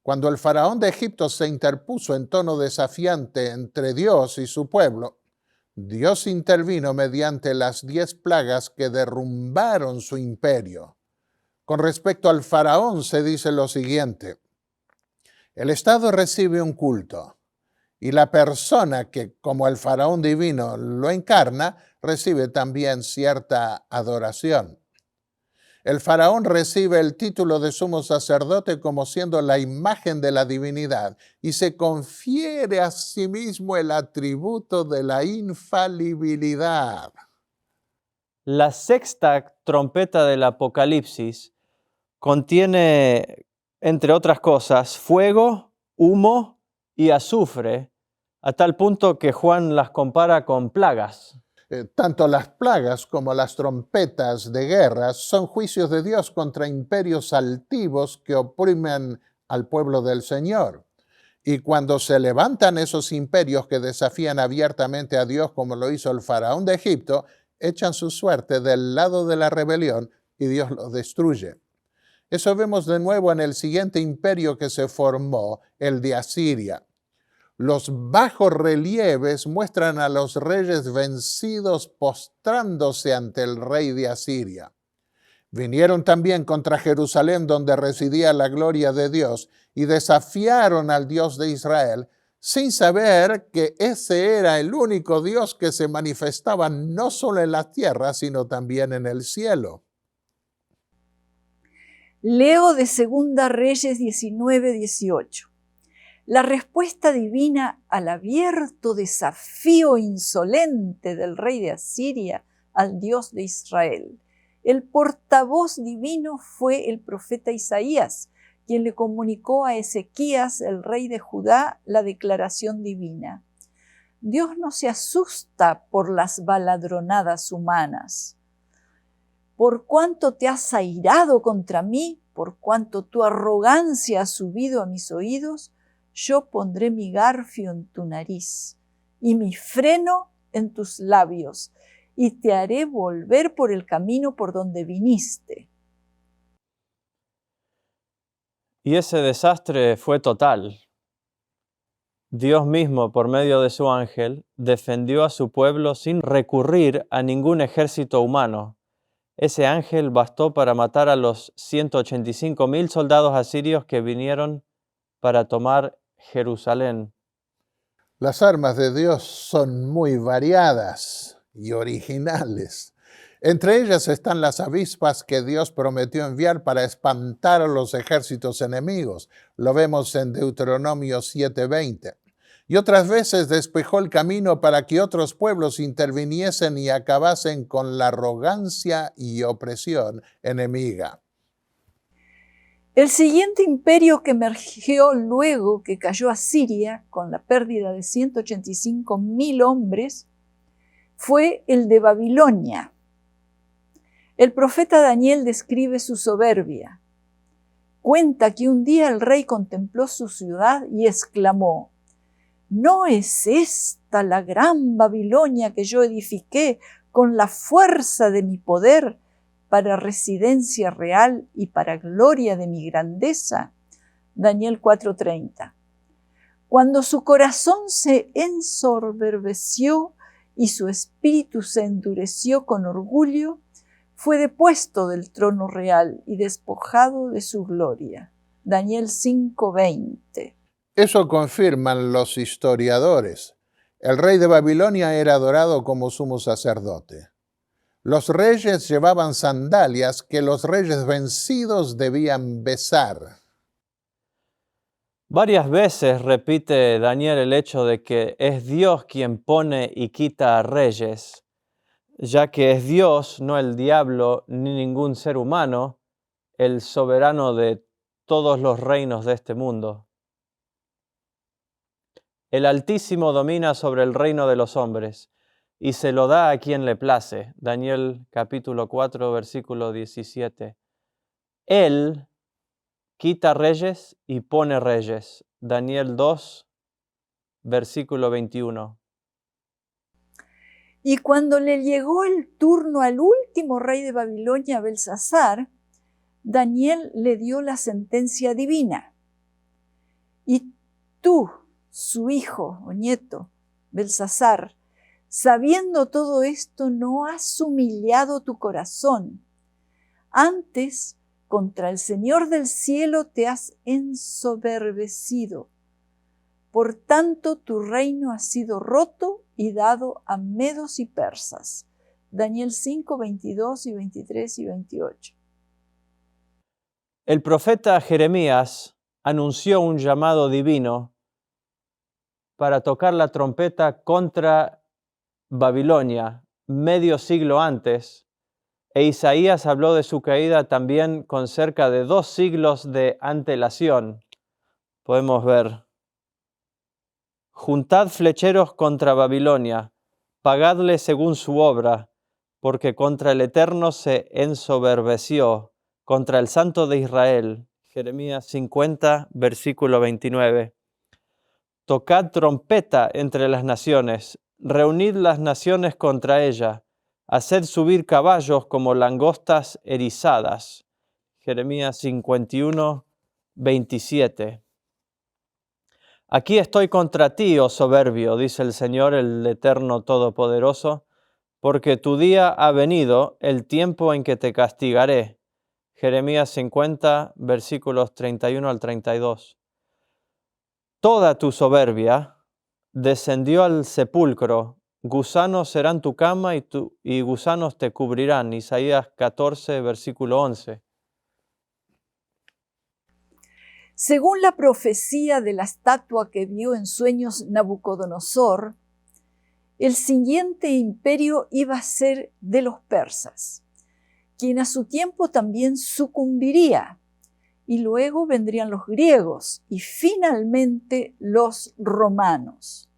cuando el faraón de Egipto se interpuso en tono desafiante entre Dios y su pueblo, Dios intervino mediante las 10 plagas que derrumbaron su imperio. Con respecto al faraón se dice lo siguiente: el Estado recibe un culto, y la persona que, como el faraón divino, lo encarna, recibe también cierta adoración. El faraón recibe el título de sumo sacerdote como siendo la imagen de la divinidad y se confiere a sí mismo el atributo de la infalibilidad. La sexta trompeta del Apocalipsis contiene, entre otras cosas, fuego, humo y azufre, a tal punto que Juan las compara con plagas. Tanto las plagas como las trompetas de guerra son juicios de Dios contra imperios altivos que oprimen al pueblo del Señor. Y cuando se levantan esos imperios que desafían abiertamente a Dios, como lo hizo el faraón de Egipto, echan su suerte del lado de la rebelión y Dios los destruye. Eso vemos de nuevo en el siguiente imperio que se formó, el de Asiria. Los bajos relieves muestran a los reyes vencidos postrándose ante el rey de Asiria. Vinieron también contra Jerusalén, donde residía la gloria de Dios, y desafiaron al Dios de Israel, sin saber que ese era el único Dios que se manifestaba no solo en la tierra, sino también en el cielo. Leo de Segunda Reyes 19:18. La respuesta divina al abierto desafío insolente del rey de Asiria al Dios de Israel. El portavoz divino fue el profeta Isaías, quien le comunicó a Ezequías, el rey de Judá, la declaración divina. Dios no se asusta por las baladronadas humanas. Por cuanto te has airado contra mí, por cuanto tu arrogancia ha subido a mis oídos, yo pondré mi garfio en tu nariz y mi freno en tus labios, y te haré volver por el camino por donde viniste. Y ese desastre fue total. Dios mismo, por medio de su ángel, defendió a su pueblo sin recurrir a ningún ejército humano. Ese ángel bastó para matar a los 185,000 soldados asirios que vinieron para tomar Jerusalén. Las armas de Dios son muy variadas y originales. Entre ellas están las avispas que Dios prometió enviar para espantar a los ejércitos enemigos. Lo vemos en Deuteronomio 7:20. Y otras veces despejó el camino para que otros pueblos interviniesen y acabasen con la arrogancia y opresión enemiga. El siguiente imperio que emergió luego que cayó Asiria, con la pérdida de 185,000 hombres, fue el de Babilonia. El profeta Daniel describe su soberbia. Cuenta que un día el rey contempló su ciudad y exclamó: ¿no es esta la gran Babilonia que yo edifiqué con la fuerza de mi poder para residencia real y para gloria de mi grandeza? Daniel 4:30. Cuando su corazón se ensoberbeció y su espíritu se endureció con orgullo, fue depuesto del trono real y despojado de su gloria. Daniel 5:20. Eso confirman los historiadores. El rey de Babilonia era adorado como sumo sacerdote. Los reyes llevaban sandalias que los reyes vencidos debían besar. Varias veces repite Daniel el hecho de que es Dios quien pone y quita a reyes, ya que es Dios, no el diablo ni ningún ser humano, el soberano de todos los reinos de este mundo. El Altísimo domina sobre el reino de los hombres y se lo da a quien le place. Daniel capítulo 4, versículo 17. Él quita reyes y pone reyes. Daniel 2, versículo 21. Y cuando le llegó el turno al último rey de Babilonia, Belsasar, Daniel le dio la sentencia divina. Y tú, su hijo o nieto, Belsasar, sabiendo todo esto, no has humillado tu corazón. Antes, contra el Señor del cielo te has ensoberbecido. Por tanto, tu reino ha sido roto y dado a medos y persas. Daniel 5, 22 y 23 y 28. El profeta Jeremías anunció un llamado divino para tocar la trompeta contra Babilonia medio siglo antes, e Isaías habló de su caída también con cerca de 2 siglos de antelación. Podemos ver: juntad flecheros contra Babilonia, pagadle según su obra, porque contra el Eterno se ensoberbeció, contra el Santo de Israel. Jeremías 50, versículo 29. Tocad trompeta entre las naciones, reunid las naciones contra ella, haced subir caballos como langostas erizadas. Jeremías 51, 27. Aquí estoy contra ti, oh soberbio, dice el Señor, el Eterno Todopoderoso, porque tu día ha venido, el tiempo en que te castigaré. Jeremías 50, versículos 31 al 32. Toda tu soberbia descendió al sepulcro, gusanos serán tu cama y gusanos te cubrirán. Isaías 14, versículo 11. Según la profecía de la estatua que vio en sueños Nabucodonosor, el siguiente imperio iba a ser de los persas, quien a su tiempo también sucumbiría, y luego vendrían los griegos y finalmente los romanos.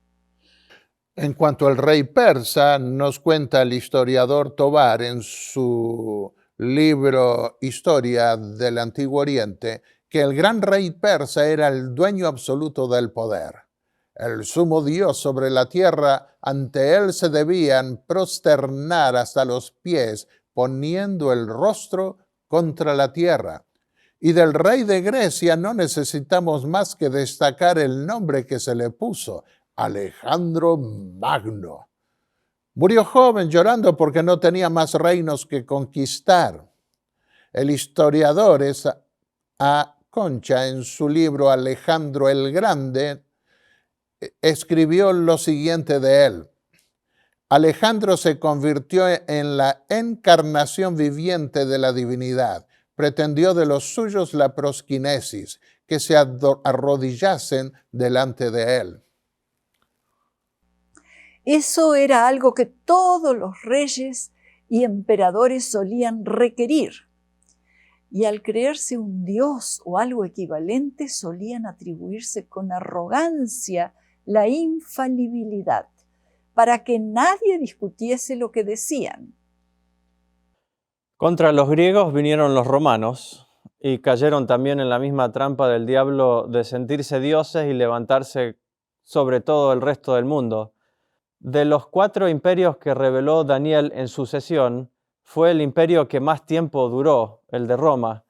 En cuanto al rey persa, nos cuenta el historiador Tobar en su libro Historia del Antiguo Oriente que el gran rey persa era el dueño absoluto del poder. El sumo Dios sobre la tierra, ante él se debían prosternar hasta los pies, poniendo el rostro contra la tierra. Y del rey de Grecia no necesitamos más que destacar el nombre que se le puso: Alejandro Magno. Murió joven llorando porque no tenía más reinos que conquistar. El historiador A. Concha, en su libro Alejandro el Grande, escribió lo siguiente de él: Alejandro se convirtió en la encarnación viviente de la divinidad. Pretendió de los suyos la prosquinesis, que se arrodillasen delante de él. Eso era algo que todos los reyes y emperadores solían requerir. Y al creerse un dios o algo equivalente, solían atribuirse con arrogancia la infalibilidad, para que nadie discutiese lo que decían. Contra los griegos vinieron los romanos y cayeron también en la misma trampa del diablo de sentirse dioses y levantarse sobre todo el resto del mundo. De los 4 imperios que reveló Daniel en sucesión, fue el imperio que más tiempo duró, el de Roma.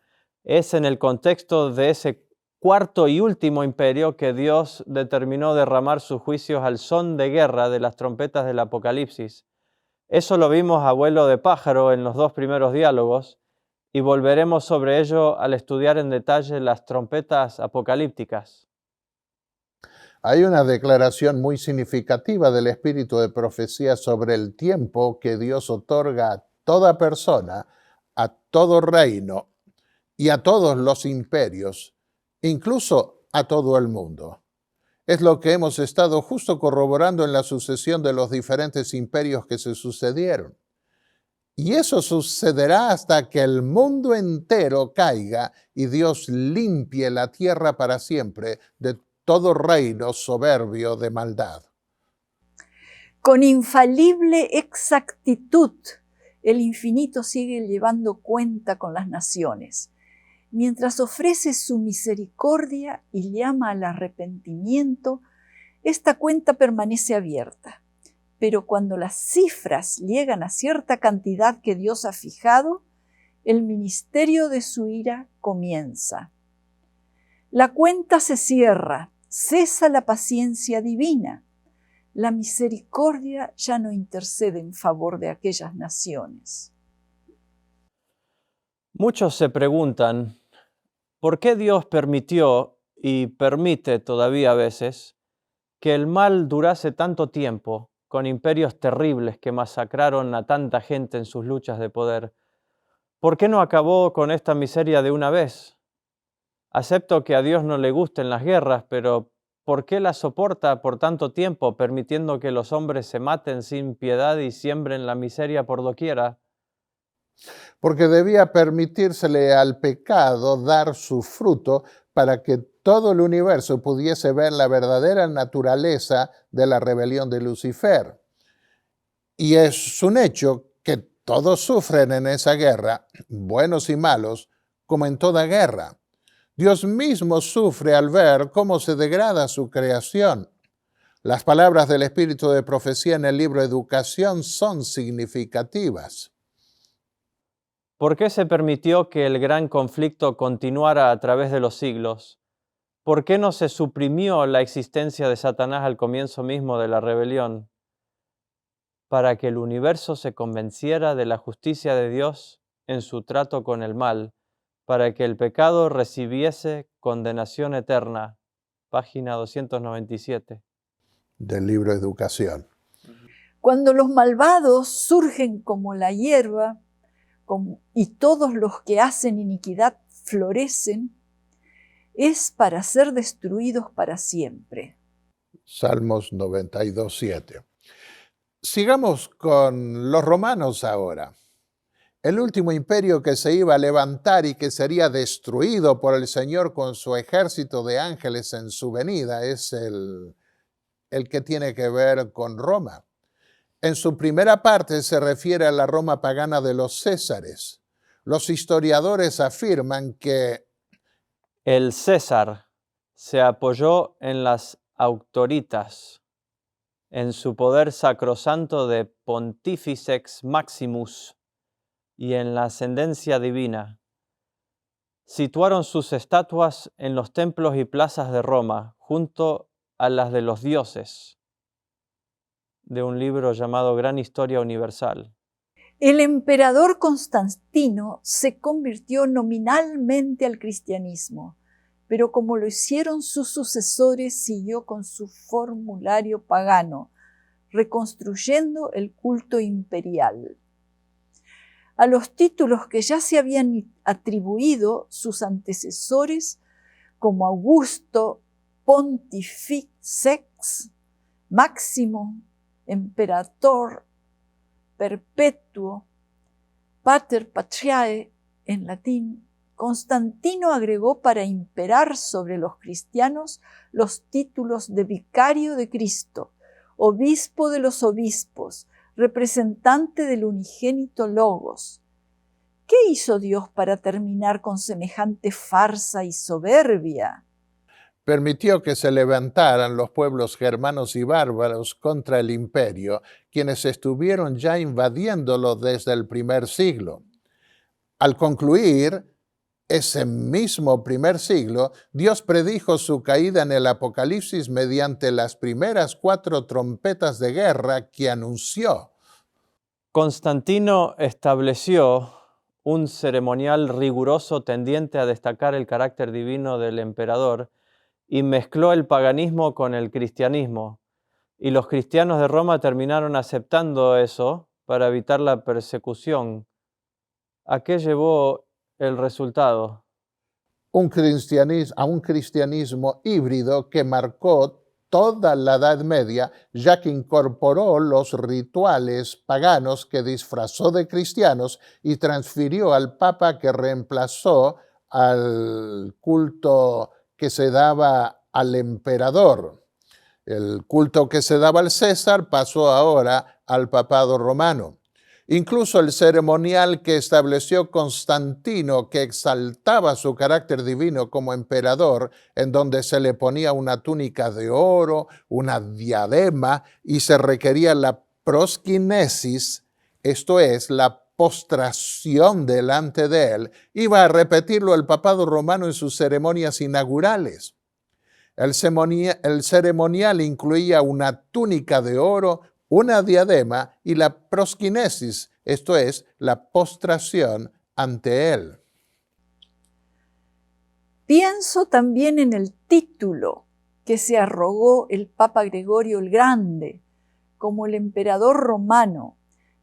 Es en el contexto de ese 4º y último imperio que Dios determinó derramar sus juicios al son de guerra de las trompetas del Apocalipsis. Eso lo vimos a vuelo de pájaro en los 2 primeros diálogos y volveremos sobre ello al estudiar en detalle las trompetas apocalípticas. Hay una declaración muy significativa del espíritu de profecía sobre el tiempo que Dios otorga a toda persona, a todo reino y a todos los imperios, incluso a todo el mundo. Es lo que hemos estado justo corroborando en la sucesión de los diferentes imperios que se sucedieron. Y eso sucederá hasta que el mundo entero caiga y Dios limpie la tierra para siempre de todo reino soberbio de maldad. Con infalible exactitud, el infinito sigue llevando cuenta con las naciones. Mientras ofrece su misericordia y llama al arrepentimiento, esta cuenta permanece abierta. Pero cuando las cifras llegan a cierta cantidad que Dios ha fijado, el ministerio de su ira comienza. La cuenta se cierra, cesa la paciencia divina. La misericordia ya no intercede en favor de aquellas naciones. Muchos se preguntan, ¿por qué Dios permitió y permite todavía a veces que el mal durase tanto tiempo con imperios terribles que masacraron a tanta gente en sus luchas de poder? ¿Por qué no acabó con esta miseria de una vez? Acepto que a Dios no le gusten las guerras, pero ¿por qué las soporta por tanto tiempo, permitiendo que los hombres se maten sin piedad y siembren la miseria por doquiera? Porque debía permitírsele al pecado dar su fruto para que todo el universo pudiese ver la verdadera naturaleza de la rebelión de Lucifer. Y es un hecho que todos sufren en esa guerra, buenos y malos, como en toda guerra. Dios mismo sufre al ver cómo se degrada su creación. Las palabras del Espíritu de Profecía en el libro Educación son significativas. ¿Por qué se permitió que el gran conflicto continuara a través de los siglos? ¿Por qué no se suprimió la existencia de Satanás al comienzo mismo de la rebelión? Para que el universo se convenciera de la justicia de Dios en su trato con el mal, para que el pecado recibiese condenación eterna. Página 297. Del libro Educación. Cuando los malvados surgen como la hierba y todos los que hacen iniquidad florecen, es para ser destruidos para siempre. Salmos 92:7. Sigamos con los romanos ahora. El último imperio que se iba a levantar y que sería destruido por el Señor con su ejército de ángeles en su venida es el que tiene que ver con Roma. En su primera parte se refiere a la Roma pagana de los Césares. Los historiadores afirman que el César se apoyó en las autoritas, en su poder sacrosanto de Pontifex Maximus y en la ascendencia divina. Situaron sus estatuas en los templos y plazas de Roma, junto a las de los dioses, de un libro llamado Gran Historia Universal. El emperador Constantino se convirtió nominalmente al cristianismo, pero como lo hicieron sus sucesores, siguió con su formulario pagano, reconstruyendo el culto imperial. A los títulos que ya se habían atribuido sus antecesores, como Augusto, Pontifex, Máximo, Imperator, Perpetuo, Pater Patriae en latín, Constantino agregó para imperar sobre los cristianos los títulos de vicario de Cristo, obispo de los obispos, representante del unigénito Logos. ¿Qué hizo Dios para terminar con semejante farsa y soberbia? permitió que se levantaran los pueblos germanos y bárbaros contra el imperio, quienes estuvieron ya invadiéndolo desde el primer siglo. Al concluir ese mismo primer siglo, Dios predijo su caída en el Apocalipsis mediante las primeras 4 trompetas de guerra que anunció. Constantino estableció un ceremonial riguroso tendiente a destacar el carácter divino del emperador y mezcló el paganismo con el cristianismo. Y los cristianos de Roma terminaron aceptando eso para evitar la persecución. ¿A qué llevó el resultado? A un cristianismo híbrido que marcó toda la Edad Media, ya que incorporó los rituales paganos que disfrazó de cristianos y transfirió al Papa, que reemplazó al culto que se daba al emperador. El culto que se daba al César pasó ahora al papado romano. Incluso el ceremonial que estableció Constantino, que exaltaba su carácter divino como emperador, en donde se le ponía una túnica de oro, una diadema, y se requería la proskinesis, esto es, la postración delante de él, iba a repetirlo el papado romano en sus ceremonias inaugurales. El ceremonial incluía una túnica de oro, una diadema y la proskinesis, esto es, la postración ante él. Pienso también en el título que se arrogó el Papa Gregorio el Grande, como el emperador romano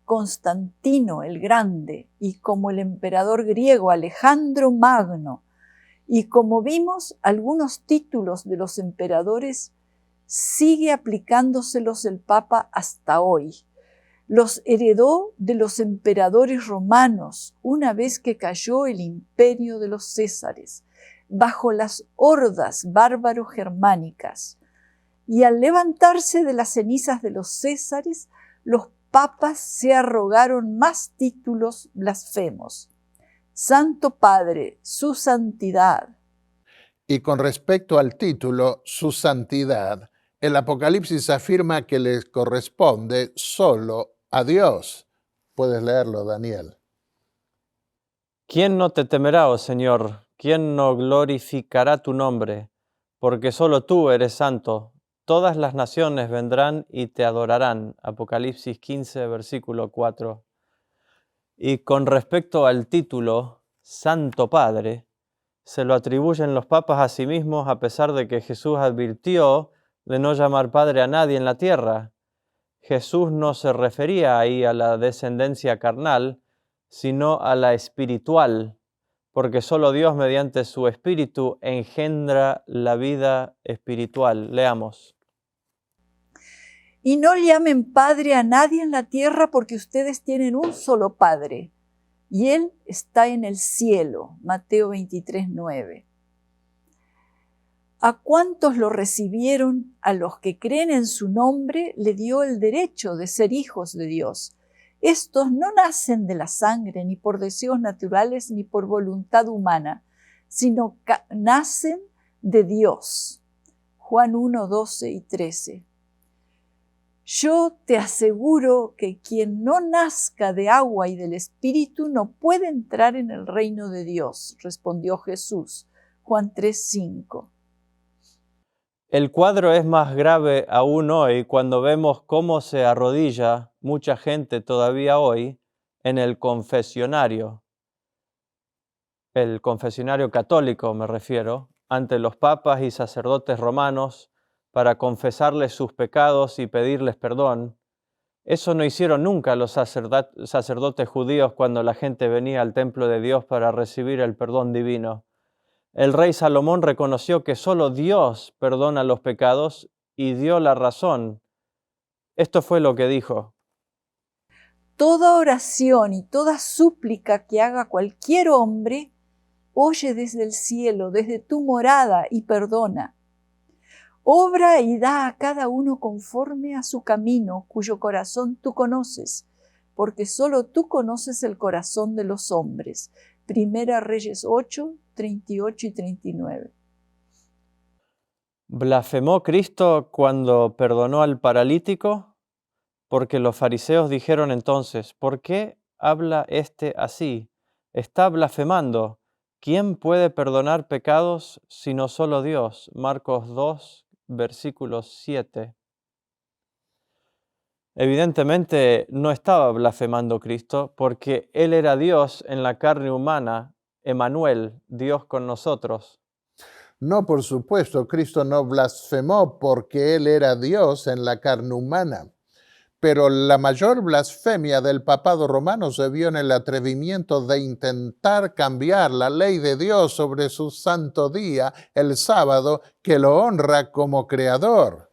Constantino el Grande y como el emperador griego Alejandro Magno. Y como vimos, algunos títulos de los emperadores sigue aplicándoselos el Papa hasta hoy. Los heredó de los emperadores romanos una vez que cayó el imperio de los Césares, bajo las hordas bárbaro-germánicas. Y al levantarse de las cenizas de los Césares, los papas se arrogaron más títulos blasfemos. Santo Padre, su santidad. Y con respecto al título, su santidad, el Apocalipsis afirma que les corresponde solo a Dios. Puedes leerlo, Daniel. ¿Quién no te temerá, oh Señor? ¿Quién no glorificará tu nombre? Porque solo tú eres santo. Todas las naciones vendrán y te adorarán. Apocalipsis 15, versículo 4. Y con respecto al título Santo Padre, se lo atribuyen los papas a sí mismos a pesar de que Jesús advirtió de no llamar Padre a nadie en la tierra. Jesús no se refería ahí a la descendencia carnal, sino a la espiritual, porque solo Dios mediante su espíritu engendra la vida espiritual. Leamos. Y no llamen Padre a nadie en la tierra porque ustedes tienen un solo Padre, y Él está en el cielo. Mateo 23:9. A cuantos lo recibieron, a los que creen en su nombre, le dio el derecho de ser hijos de Dios. Estos no nacen de la sangre, ni por deseos naturales, ni por voluntad humana, sino que nacen de Dios. Juan 1, 12 y 13. Yo te aseguro que quien no nazca de agua y del Espíritu no puede entrar en el reino de Dios, respondió Jesús. Juan 3, 5. El cuadro es más grave aún hoy cuando vemos cómo se arrodilla mucha gente todavía hoy en el confesionario católico me refiero, ante los papas y sacerdotes romanos para confesarles sus pecados y pedirles perdón. Eso no hicieron nunca los sacerdotes judíos cuando la gente venía al templo de Dios para recibir el perdón divino. El rey Salomón reconoció que solo Dios perdona los pecados y dio la razón. Esto fue lo que dijo. Toda oración y toda súplica que haga cualquier hombre, oye desde el cielo, desde tu morada y perdona. Obra y da a cada uno conforme a su camino, cuyo corazón tú conoces, porque solo tú conoces el corazón de los hombres. Primera Reyes 8, 38 y 39. ¿Blasfemó Cristo cuando perdonó al paralítico? Porque los fariseos dijeron entonces, ¿por qué habla éste así? Está blasfemando. ¿Quién puede perdonar pecados sino solo Dios? Marcos 2, versículo 7. Evidentemente no estaba blasfemando Cristo porque Él era Dios en la carne humana, Emmanuel, Dios con nosotros. No, por supuesto, Cristo no blasfemó porque Él era Dios en la carne humana. Pero la mayor blasfemia del papado romano se vio en el atrevimiento de intentar cambiar la ley de Dios sobre su santo día, el sábado, que lo honra como creador.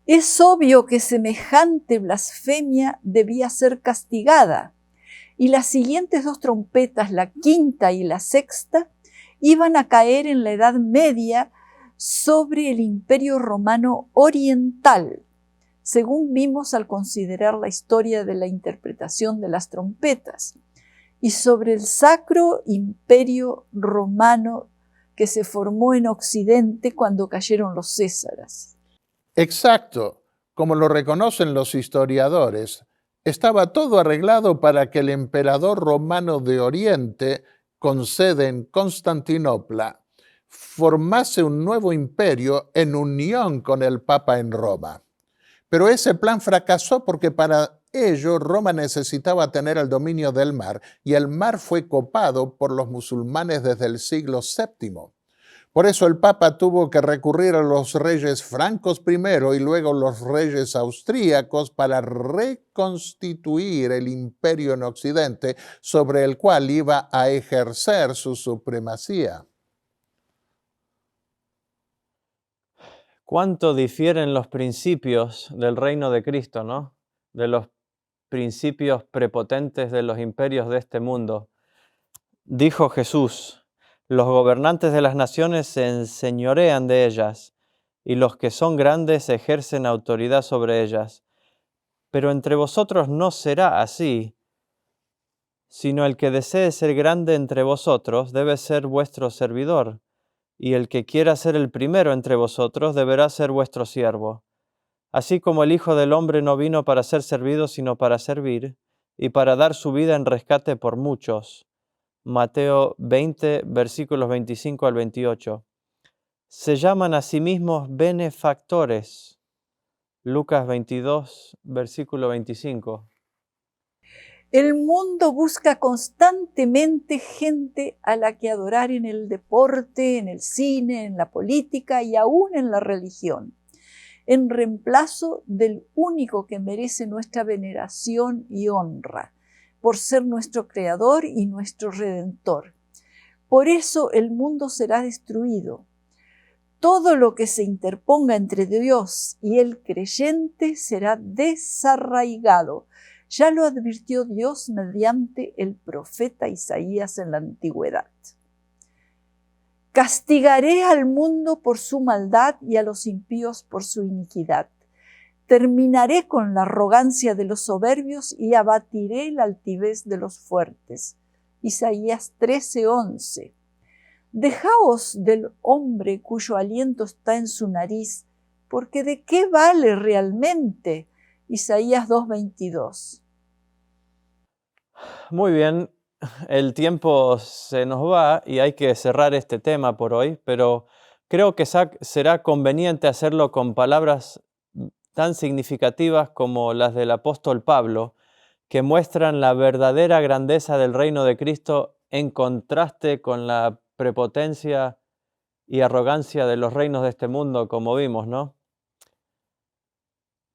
Es obvio que semejante blasfemia debía ser castigada, y las siguientes dos trompetas, la quinta y la sexta, iban a caer en la Edad Media sobre el Imperio Romano Oriental, según vimos al considerar la historia de la interpretación de las trompetas, y sobre el Sacro Imperio Romano que se formó en Occidente cuando cayeron los Césares. Exacto, como lo reconocen los historiadores, estaba todo arreglado para que el emperador romano de Oriente, con sede en Constantinopla, formase un nuevo imperio en unión con el Papa en Roma. Pero ese plan fracasó porque para ello Roma necesitaba tener el dominio del mar y el mar fue copado por los musulmanes desde el siglo VII. Por eso el Papa tuvo que recurrir a los reyes francos primero y luego los reyes austríacos para reconstituir el imperio en Occidente sobre el cual iba a ejercer su supremacía. ¿Cuánto difieren los principios del reino de Cristo, ¿no? De los principios prepotentes de los imperios de este mundo? Dijo Jesús: los gobernantes de las naciones se enseñorean de ellas, y los que son grandes ejercen autoridad sobre ellas. Pero entre vosotros no será así, sino el que desee ser grande entre vosotros debe ser vuestro servidor, y el que quiera ser el primero entre vosotros deberá ser vuestro siervo. Así como el Hijo del Hombre no vino para ser servido, sino para servir, y para dar su vida en rescate por muchos. Mateo 20, versículos 25 al 28. Se llaman a sí mismos benefactores. Lucas 22, versículo 25. El mundo busca constantemente gente a la que adorar en el deporte, en el cine, en la política y aún en la religión, en reemplazo del único que merece nuestra veneración y honra, por ser nuestro Creador y nuestro Redentor. Por eso el mundo será destruido. Todo lo que se interponga entre Dios y el creyente será desarraigado. Ya lo advirtió Dios mediante el profeta Isaías en la antigüedad. Castigaré al mundo por su maldad y a los impíos por su iniquidad. Terminaré con la arrogancia de los soberbios y abatiré la altivez de los fuertes. Isaías 13:11. Dejaos del hombre cuyo aliento está en su nariz, porque ¿de qué vale realmente? Isaías 2:22. Muy bien, el tiempo se nos va y hay que cerrar este tema por hoy, pero creo que será conveniente hacerlo con palabras tan significativas como las del apóstol Pablo, que muestran la verdadera grandeza del reino de Cristo en contraste con la prepotencia y arrogancia de los reinos de este mundo, como vimos, ¿no?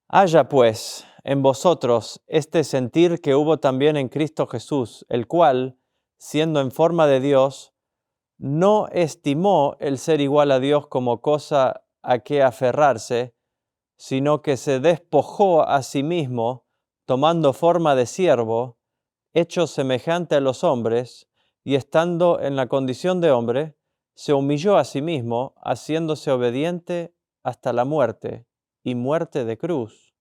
Haya pues en vosotros este sentir que hubo también en Cristo Jesús, el cual, siendo en forma de Dios, no estimó el ser igual a Dios como cosa a que aferrarse, sino que se despojó a sí mismo, tomando forma de siervo, hecho semejante a los hombres, y estando en la condición de hombre, se humilló a sí mismo, haciéndose obediente hasta la muerte, y muerte de cruz.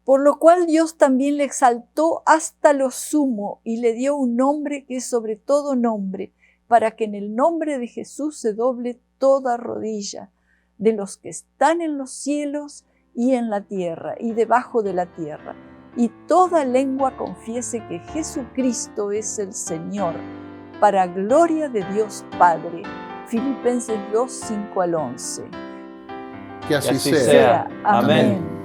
Por lo cual Dios también le exaltó hasta lo sumo y le dio un nombre que es sobre todo nombre, para que en el nombre de Jesús se doble toda rodilla, de los que están en los cielos y en la tierra y debajo de la tierra, y toda lengua confiese que Jesucristo es el Señor, para gloria de Dios Padre. Filipenses 2:5 al 11. Que así así sea. sea. Amén. Amén.